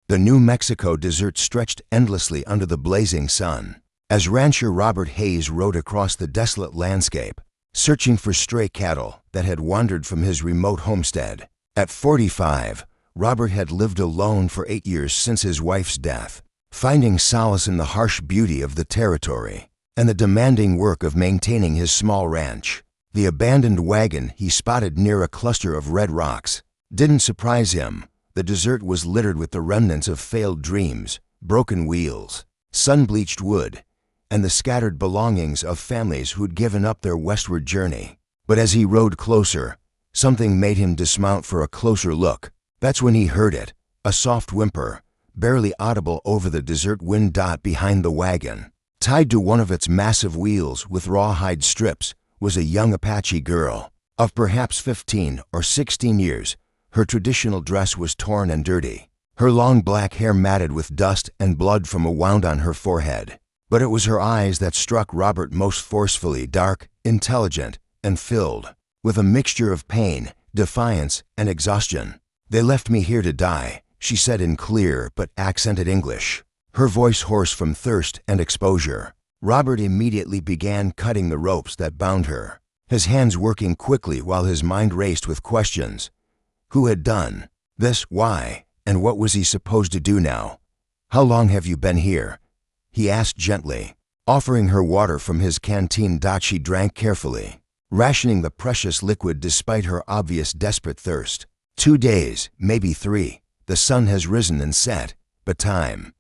The New Mexico desert stretched endlessly under the blazing sun. As rancher Robert Hayes rode across the desolate landscape, searching for stray cattle that had wandered from his remote homestead. At 45, Robert had lived alone for 8 years since his wife's death, finding solace in the harsh beauty of the territory and the demanding work of maintaining his small ranch. The abandoned wagon he spotted near a cluster of red rocks didn't surprise him. The desert was littered with the remnants of failed dreams, broken wheels, sun-bleached wood, and the scattered belongings of families who'd given up their westward journey. But as he rode closer, something made him dismount for a closer look. That's when he heard it, a soft whimper, barely audible over the desert wind behind the wagon. Tied to one of its massive wheels with rawhide strips was a young Apache girl, of perhaps 15 or 16 years. Her traditional dress was torn and dirty, her long black hair matted with dust and blood from a wound on her forehead. But it was her eyes that struck Robert most forcefully, dark, intelligent, and filled with a mixture of pain, defiance, and exhaustion. "They left me here to die," she said in clear but accented English, her voice hoarse from thirst and exposure. Robert immediately began cutting the ropes that bound her, his hands working quickly while his mind raced with questions. Who had done this? Why? And what was he supposed to do now? "How long have you been here?" he asked gently, offering her water from his canteen. She drank carefully, rationing the precious liquid despite her obvious desperate thirst. 2 days, maybe 3. The sun has risen and set, but time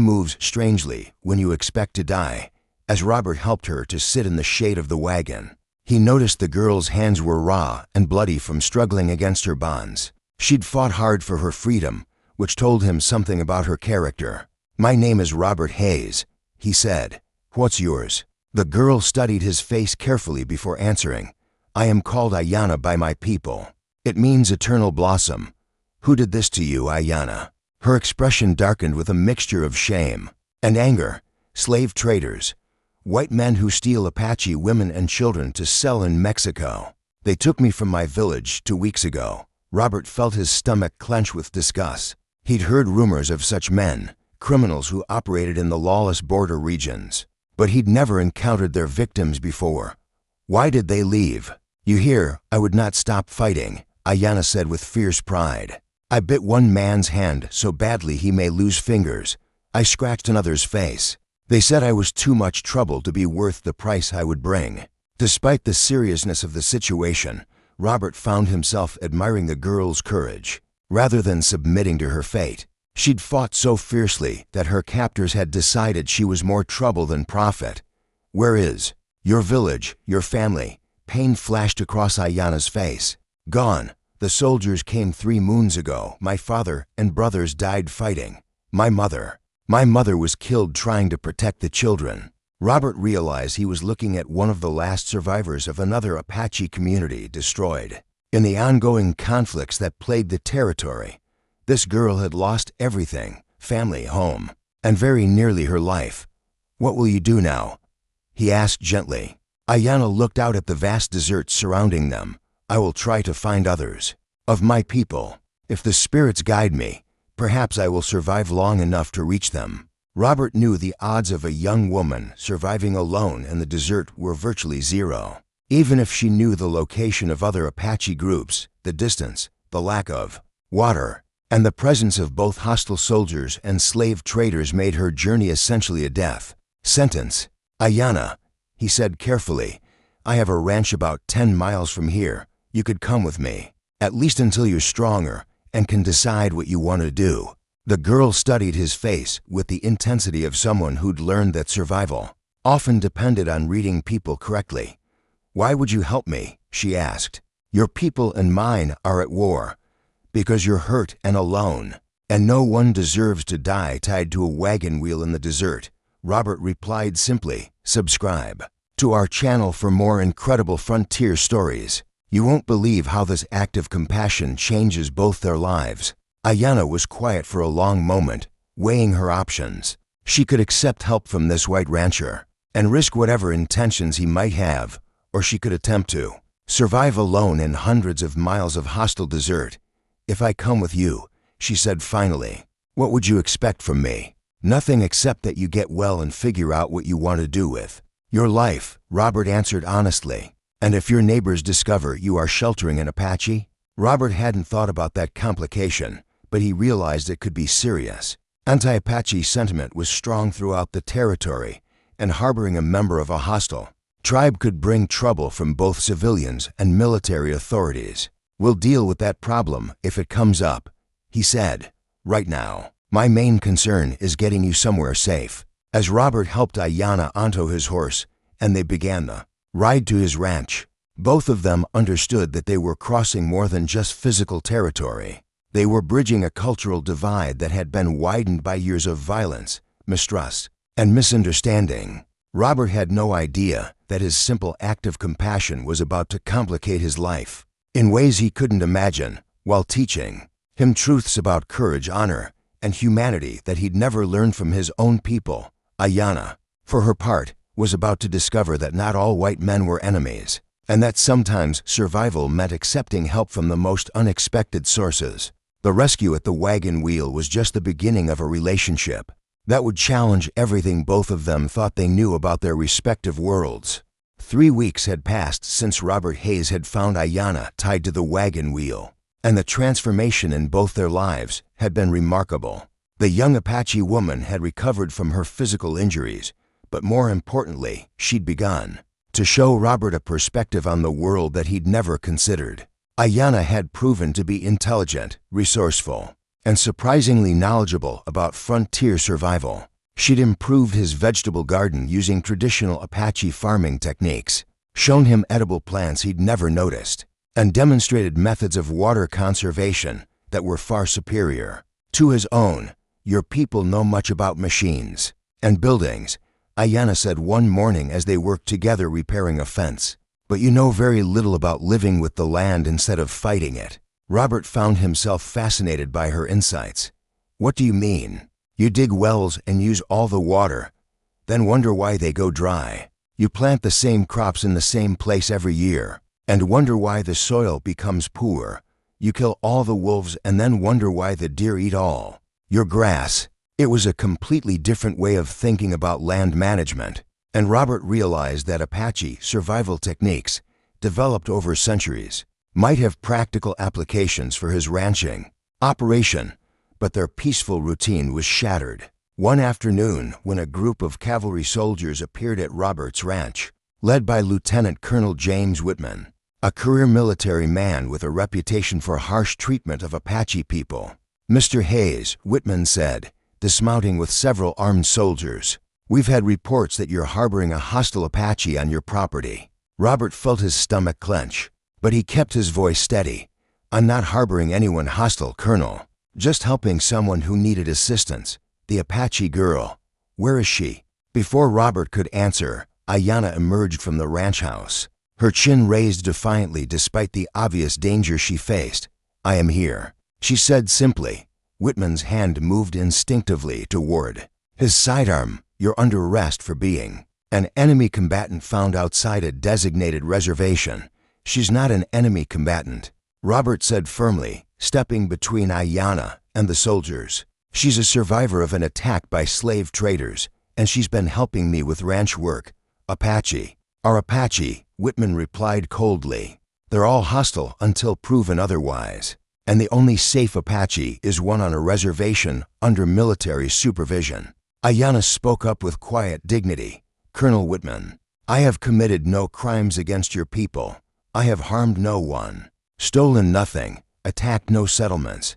moves strangely when you expect to die. As Robert helped her to sit in the shade of the wagon, he noticed the girl's hands were raw and bloody from struggling against her bonds. She'd fought hard for her freedom, which told him something about her character. "My name is Robert Hayes," he said. "What's yours?" The girl studied his face carefully before answering. "I am called Aiyana by my people. It means eternal blossom." "Who did this to you, Aiyana?" Her expression darkened with a mixture of shame and anger. "Slave traders. White men who steal Apache women and children to sell in Mexico. They took me from my village 2 weeks ago." Robert felt his stomach clench with disgust. He'd heard rumors of such men, criminals who operated in the lawless border regions, but he'd never encountered their victims before. "Why did they leave?" "You hear, I would not stop fighting," Aiyana said with fierce pride. "I bit one man's hand so badly he may lose fingers. I scratched another's face. They said I was too much trouble to be worth the price I would bring." Despite the seriousness of the situation, Robert found himself admiring the girl's courage, rather than submitting to her fate. She'd fought so fiercely that her captors had decided she was more trouble than profit. "Where is your village, your family?" Pain flashed across Aiyana's face. "Gone. The soldiers came 3 moons ago. My father and brothers died fighting. My mother was killed trying to protect the children." Robert realized he was looking at one of the last survivors of another Apache community destroyed in the ongoing conflicts that plagued the territory. This girl had lost everything, family, home, and very nearly her life. "What will you do now?" he asked gently. Aiyana looked out at the vast desert surrounding them. "I will try to find others of my people. If the spirits guide me, perhaps I will survive long enough to reach them." Robert knew the odds of a young woman surviving alone in the desert were virtually zero. Even if she knew the location of other Apache groups, the distance, the lack of water, and the presence of both hostile soldiers and slave traders made her journey essentially a death sentence. "Aiyana," he said carefully, "I have a ranch about 10 miles from here. You could come with me, at least until you're stronger and can decide what you want to do." The girl studied his face with the intensity of someone who'd learned that survival often depended on reading people correctly. "Why would you help me?" she asked. "Your people and mine are at war. Because you're hurt and alone, and no one deserves to die tied to a wagon wheel in the desert." Robert replied simply, "Subscribe to our channel for more incredible frontier stories. You won't believe how this act of compassion changes both their lives." Aiyana was quiet for a long moment, weighing her options. She could accept help from this white rancher and risk whatever intentions he might have, or she could attempt to survive alone in hundreds of miles of hostile desert. "If I come with you," she said finally, What would you expect from me? Nothing except that you get well and figure out what you want to do with your life, Robert answered honestly. And if your neighbors discover you are sheltering an Apache? Robert hadn't thought about that complication, but he realized it could be serious. Anti-Apache sentiment was strong throughout the territory, and harboring a member of a hostile tribe could bring trouble from both civilians and military authorities. We'll deal with that problem if it comes up, he said. Right now, my main concern is getting you somewhere safe. As Robert helped Aiyana onto his horse, and they began the ride to his ranch, both of them understood that they were crossing more than just physical territory. They were bridging a cultural divide that had been widened by years of violence, mistrust, and misunderstanding. Robert had no idea that his simple act of compassion was about to complicate his life in ways he couldn't imagine, while teaching him truths about courage, honor, and humanity that he'd never learned from his own people. Aiyana, for her part, was about to discover that not all white men were enemies, and that sometimes survival meant accepting help from the most unexpected sources. The rescue at the wagon wheel was just the beginning of a relationship that would challenge everything both of them thought they knew about their respective worlds. 3 weeks had passed since Robert Hayes had found Aiyana tied to the wagon wheel, and the transformation in both their lives had been remarkable. The young Apache woman had recovered from her physical injuries, but more importantly, she'd begun to show Robert a perspective on the world that he'd never considered. Aiyana had proven to be intelligent, resourceful, and surprisingly knowledgeable about frontier survival. She'd improved his vegetable garden using traditional Apache farming techniques, shown him edible plants he'd never noticed, and demonstrated methods of water conservation that were far superior to his own. Your people know much about machines and buildings, Aiyana said one morning as they worked together repairing a fence. But you know very little about living with the land instead of fighting it. Robert found himself fascinated by her insights. What do you mean? You dig wells and use all the water, then wonder why they go dry. You plant the same crops in the same place every year, and wonder why the soil becomes poor. You kill all the wolves and then wonder why the deer eat all your grass. It was a completely different way of thinking about land management, and Robert realized that Apache survival techniques, developed over centuries, might have practical applications for his ranching operation, but their peaceful routine was shattered. One afternoon, when a group of cavalry soldiers appeared at Robert's ranch, led by Lieutenant Colonel James Whitman, a career military man with a reputation for harsh treatment of Apache people. Mr. Hayes, Whitman said, dismounting with several armed soldiers, we've had reports that you're harboring a hostile Apache on your property. Robert felt his stomach clench, but he kept his voice steady. I'm not harboring anyone hostile, Colonel. Just helping someone who needed assistance. The Apache girl. Where is she? Before Robert could answer, Aiyana emerged from the ranch house, her chin raised defiantly despite the obvious danger she faced. I am here, she said simply. Whitman's hand moved instinctively toward his sidearm. You're under arrest for being an enemy combatant found outside a designated reservation. She's not an enemy combatant, Robert said firmly, stepping between Aiyana and the soldiers. She's a survivor of an attack by slave traders, and she's been helping me with ranch work. Apache. Our Apache, Whitman replied coldly. They're all hostile until proven otherwise, and the only safe Apache is one on a reservation under military supervision. Aiyana spoke up with quiet dignity. Colonel Whitman, I have committed no crimes against your people. I have harmed no one, stolen nothing, attacked no settlements.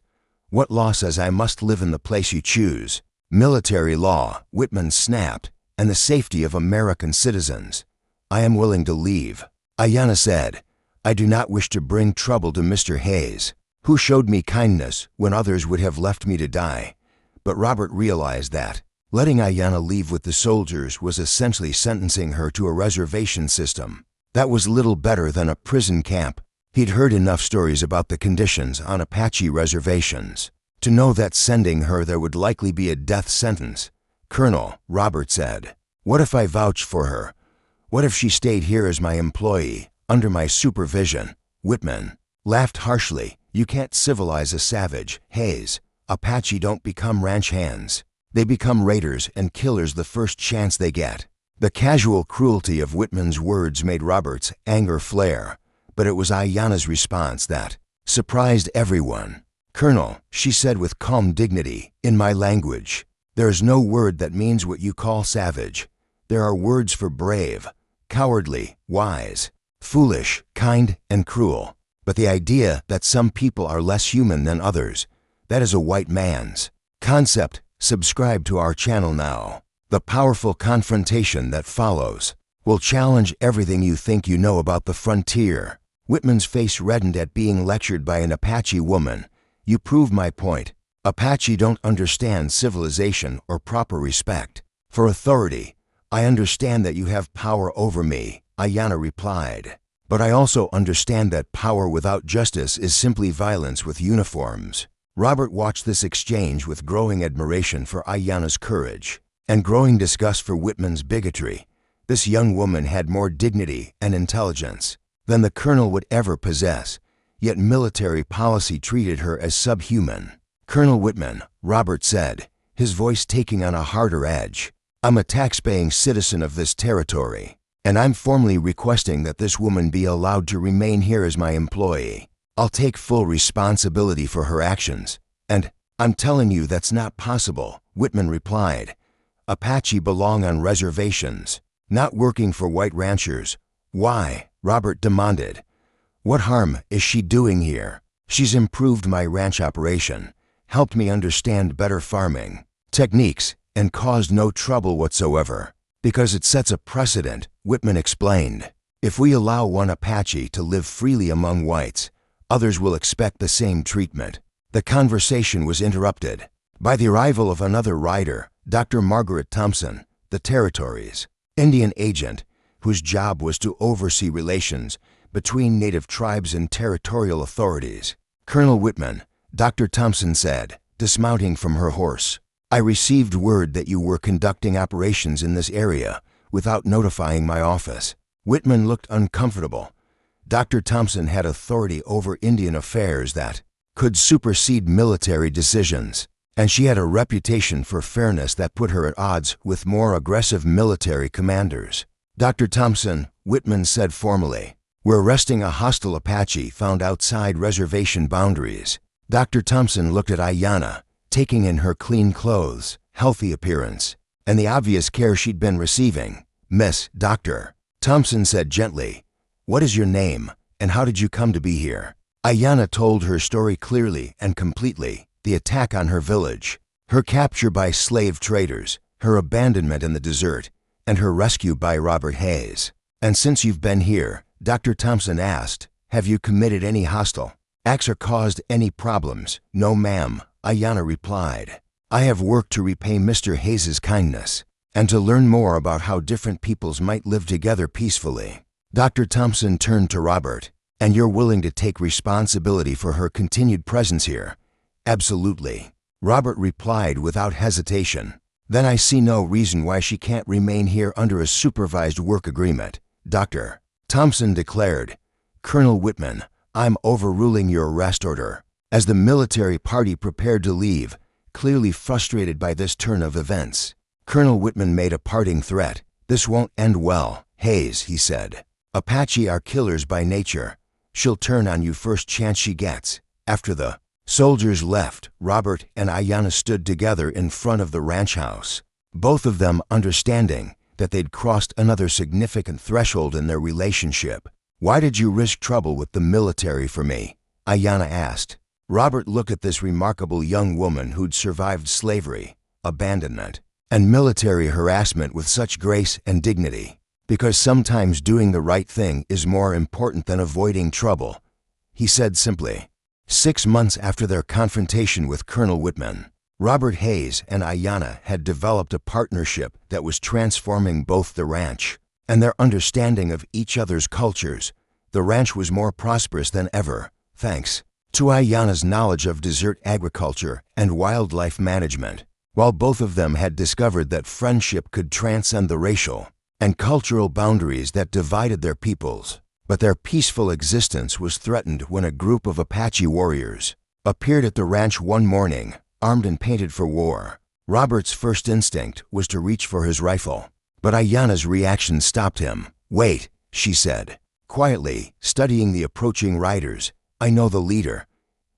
What law says I must live in the place you choose? Military law, Whitman snapped, and the safety of American citizens. I am willing to leave, Aiyana said. I do not wish to bring trouble to Mr. Hayes, who showed me kindness when others would have left me to die. But Robert realized that letting Aiyana leave with the soldiers was essentially sentencing her to a reservation system that was little better than a prison camp. He'd heard enough stories about the conditions on Apache reservations to know that sending her there would likely be a death sentence. Colonel, Robert said, what if I vouch for her? What if she stayed here as my employee, under my supervision? Whitman laughed harshly. You can't civilize a savage, Hayes. Apache don't become ranch hands. They become raiders and killers the first chance they get. The casual cruelty of Whitman's words made Robert's anger flare, but it was Aiyana's response that surprised everyone. "Colonel," she said with calm dignity, "in my language, there is no word that means what you call savage. There are words for brave, cowardly, wise, foolish, kind, and cruel. But the idea that some people are less human than others, that is a white man's concept. Subscribe to our channel now. The powerful confrontation that follows will challenge everything you think you know about the frontier." Whitman's face reddened at being lectured by an Apache woman. "You prove my point. Apache don't understand civilization or proper respect for authority. I understand that you have power over me," Aiyana replied. "But I also understand that power without justice is simply violence with uniforms." Robert watched this exchange with growing admiration for Aiyana's courage and growing disgust for Whitman's bigotry. This young woman had more dignity and intelligence than the colonel would ever possess, yet military policy treated her as subhuman. "Colonel Whitman," Robert said, his voice taking on a harder edge, "I'm a tax-paying citizen of this territory, and I'm formally requesting that this woman be allowed to remain here as my employee. I'll take full responsibility for her actions, and I'm telling you that's not possible," Whitman replied. "Apache belong on reservations, not working for white ranchers." "Why?" Robert demanded. "What harm is she doing here? She's improved my ranch operation, helped me understand better farming techniques, and caused no trouble whatsoever. Because it sets a precedent," Whitman explained. "If we allow one Apache to live freely among whites, others will expect the same treatment." The conversation was interrupted by the arrival of another rider, Dr. Margaret Thompson, the territory's Indian agent, whose job was to oversee relations between native tribes and territorial authorities. "Colonel Whitman," Dr. Thompson said, dismounting from her horse, "I received word that you were conducting operations in this area without notifying my office." Whitman looked uncomfortable. Dr. Thompson had authority over Indian affairs that could supersede military decisions, and she had a reputation for fairness that put her at odds with more aggressive military commanders. "Dr. Thompson," Whitman said formally, "we're arresting a hostile Apache found outside reservation boundaries." Dr. Thompson looked at Aiyana, taking in her clean clothes, healthy appearance, and the obvious care she'd been receiving. "Miss Dr. Thompson said gently, "What is your name, and how did you come to be here?" Aiyana told her story clearly and completely: the attack on her village, her capture by slave traders, her abandonment in the desert, and her rescue by Robert Hayes. "And since you've been here," Dr. Thompson asked, "have you committed any hostile acts or caused any problems?" "No, ma'am," Aiyana replied. "I have worked to repay Mr. Hayes's kindness and to learn more about how different peoples might live together peacefully." Dr. Thompson turned to Robert. "And you're willing to take responsibility for her continued presence here?" "Absolutely," Robert replied without hesitation. "Then I see no reason why she can't remain here under a supervised work agreement," Dr. Thompson declared. "Colonel Whitman, I'm overruling your arrest order." As the military party prepared to leave, clearly frustrated by this turn of events, Colonel Whitman made a parting threat. "This won't end well, Hayes," he said. "Apache are killers by nature. She'll turn on you first chance she gets." After the soldiers left, Robert and Aiyana stood together in front of the ranch house, both of them understanding that they'd crossed another significant threshold in their relationship. "Why did you risk trouble with the military for me?" Aiyana asked. Robert looked at this remarkable young woman who'd survived slavery, abandonment, and military harassment with such grace and dignity. "Because sometimes doing the right thing is more important than avoiding trouble," he said simply. 6 months after their confrontation with Colonel Whitman, Robert Hayes and Aiyana had developed a partnership that was transforming both the ranch and their understanding of each other's cultures. The ranch was more prosperous than ever, thanks to Aiyana's knowledge of desert agriculture and wildlife management, while both of them had discovered that friendship could transcend the racial and cultural boundaries that divided their peoples. But their peaceful existence was threatened when a group of Apache warriors appeared at the ranch one morning, armed and painted for war. Robert's first instinct was to reach for his rifle, but Aiyana's reaction stopped him. "Wait," she said, quietly, studying the approaching riders. "I know the leader.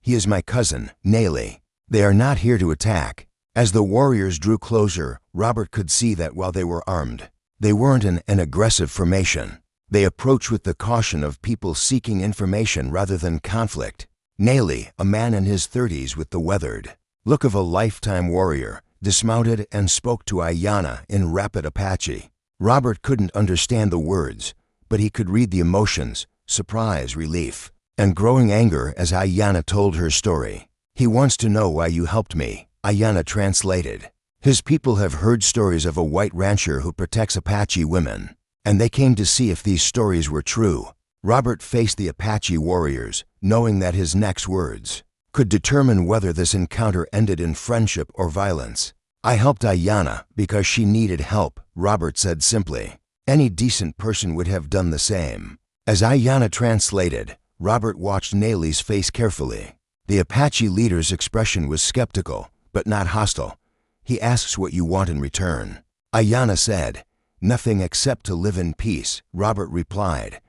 He is my cousin, Nelly. They are not here to attack." As the warriors drew closer, Robert could see that while they were armed, they weren't in an aggressive formation. They approached with the caution of people seeking information rather than conflict. Nelly, a man in his 30s with the weathered look of a lifetime warrior, dismounted and spoke to Aiyana in rapid Apache. Robert couldn't understand the words, but he could read the emotions, surprise, relief, and growing anger as Aiyana told her story. "He wants to know why you helped me," Aiyana translated. "His people have heard stories of a white rancher who protects Apache women, and they came to see if these stories were true." Robert faced the Apache warriors, knowing that his next words could determine whether this encounter ended in friendship or violence. "I helped Aiyana because she needed help," Robert said simply. Any decent person would have done the same. As Aiyana translated, Robert watched Nelly's face carefully. The Apache leader's expression was skeptical, but not hostile. "He asks what you want in return." Aiyana said, "Nothing except to live in peace," Robert replied.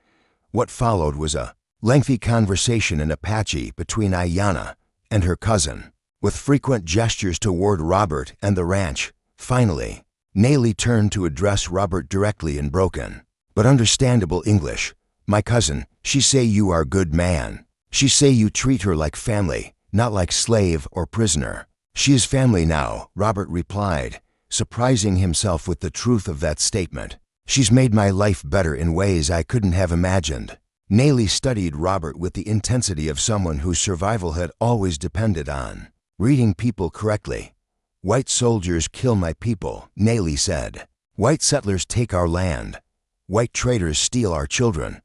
What followed was a lengthy conversation in Apache between Aiyana and her cousin, with frequent gestures toward Robert and the ranch. Finally, Nelly turned to address Robert directly in broken, but understandable English. "My cousin, she say you are good man. She say you treat her like family, not like slave or prisoner." "She is family now," Robert replied, surprising himself with the truth of that statement. "She's made my life better in ways I couldn't have imagined." Nelly studied Robert with the intensity of someone whose survival had always depended on reading people correctly. "White soldiers kill my people," Nelly said. "White settlers take our land. White traders steal our children.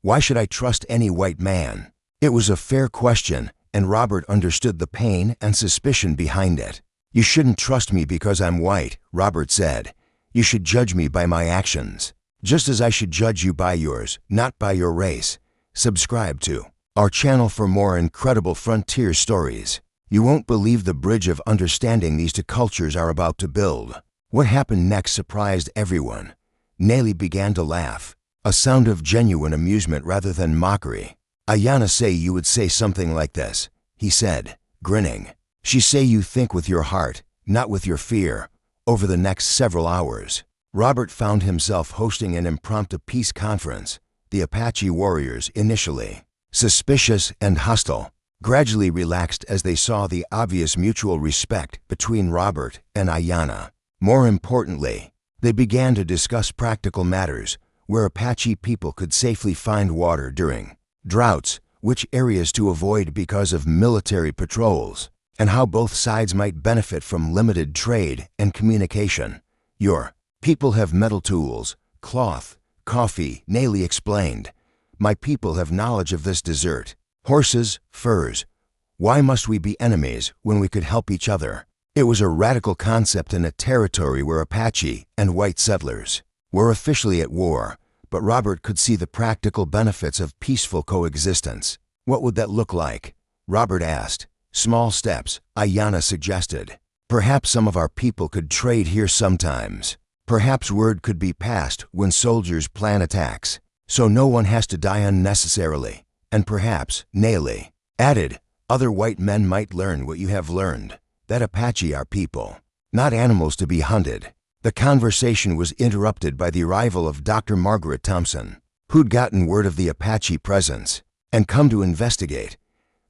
Why should I trust any white man?" It was a fair question, and Robert understood the pain and suspicion behind it. "You shouldn't trust me because I'm white," Robert said. "You should judge me by my actions, just as I should judge you by yours, not by your race." Subscribe to our channel for more incredible frontier stories. You won't believe the bridge of understanding these two cultures are about to build. What happened next surprised everyone. Nelly began to laugh, a sound of genuine amusement rather than mockery. "Aiyana say you would say something like this," he said, grinning. "She say you think with your heart, not with your fear." Over the next several hours, Robert found himself hosting an impromptu peace conference. The Apache warriors, initially suspicious and hostile, gradually relaxed as they saw the obvious mutual respect between Robert and Aiyana. More importantly, they began to discuss practical matters, where Apache people could safely find water during droughts, which areas to avoid because of military patrols, and how both sides might benefit from limited trade and communication. "Your people have metal tools, cloth, coffee," Nelly explained. "My people have knowledge of this desert. Horses, furs. Why must we be enemies when we could help each other?" It was a radical concept in a territory where Apache and white settlers were officially at war, but Robert could see the practical benefits of peaceful coexistence. "What would that look like?" Robert asked. "Small steps," Aiyana suggested. "Perhaps some of our people could trade here sometimes. Perhaps word could be passed when soldiers plan attacks, so no one has to die unnecessarily. And perhaps," Nelly added, "other white men might learn what you have learned, that Apache are people, not animals to be hunted." The conversation was interrupted by the arrival of Dr. Margaret Thompson, who'd gotten word of the Apache presence and come to investigate.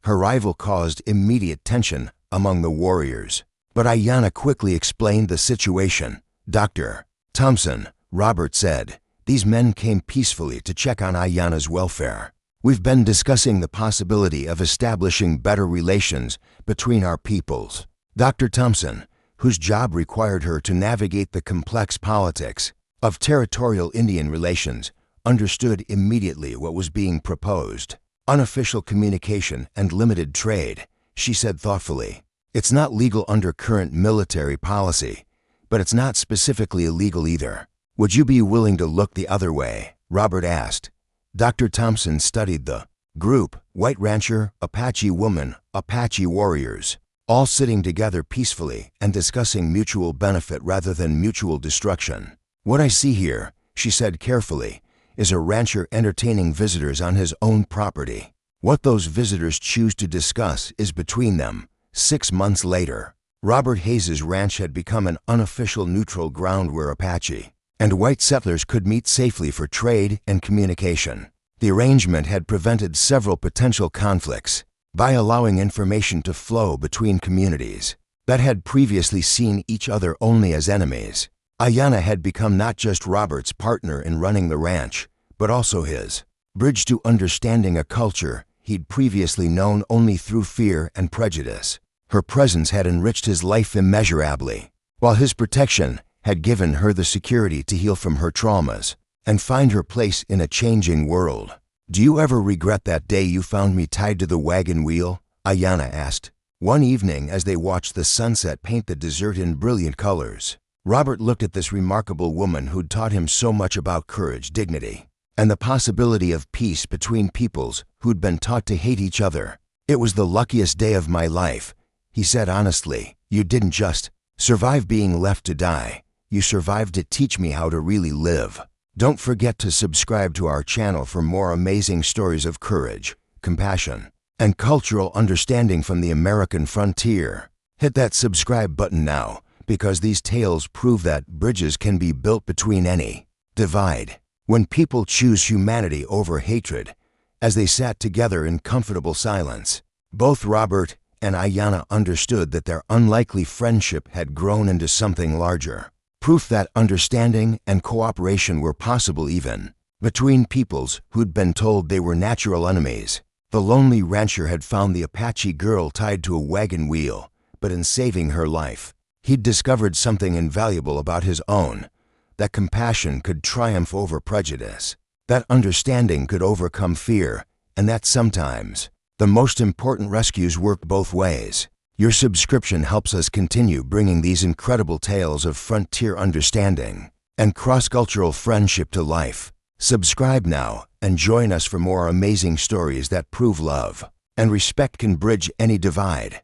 Her arrival caused immediate tension among the warriors, but Aiyana quickly explained the situation. "Dr. Thompson," Robert said, "these men came peacefully to check on Aiyana's welfare. We've been discussing the possibility of establishing better relations between our peoples." Dr. Thompson, whose job required her to navigate the complex politics of territorial Indian relations, understood immediately what was being proposed. "Unofficial communication and limited trade," she said thoughtfully. "It's not legal under current military policy, but it's not specifically illegal either." "Would you be willing to look the other way?" Robert asked. Dr. Thompson studied the group: white rancher, Apache woman, Apache warriors. all sitting together peacefully and discussing mutual benefit rather than mutual destruction. "What I see here," she said carefully, "is a rancher entertaining visitors on his own property. What those visitors choose to discuss is between them." 6 months later, Robert Hayes's ranch had become an unofficial neutral ground where Apache and white settlers could meet safely for trade and communication. The arrangement had prevented several potential conflicts by allowing information to flow between communities that had previously seen each other only as enemies. Aiyana had become not just Robert's partner in running the ranch, but also his bridge to understanding a culture he'd previously known only through fear and prejudice. Her presence had enriched his life immeasurably, while his protection had given her the security to heal from her traumas and find her place in a changing world. "Do you ever regret that day you found me tied to the wagon wheel?" Aiyana asked. One evening, as they watched the sunset paint the desert in brilliant colors, Robert looked at this remarkable woman who'd taught him so much about courage, dignity, and the possibility of peace between peoples who'd been taught to hate each other. "It was the luckiest day of my life," he said honestly. "You didn't just survive being left to die. You survived to teach me how to really live." Don't forget to subscribe to our channel for more amazing stories of courage, compassion, and cultural understanding from the American frontier. Hit that subscribe button now, because these tales prove that bridges can be built between any divide. When people choose humanity over hatred, as they sat together in comfortable silence, both Robert and Aiyana understood that their unlikely friendship had grown into something larger. Proof that understanding and cooperation were possible even between peoples who'd been told they were natural enemies. The lonely rancher had found the Apache girl tied to a wagon wheel, but in saving her life, he'd discovered something invaluable about his own, that compassion could triumph over prejudice, that understanding could overcome fear, and that sometimes the most important rescues work both ways. Your subscription helps us continue bringing these incredible tales of frontier understanding and cross-cultural friendship to life. Subscribe now and join us for more amazing stories that prove love and respect can bridge any divide.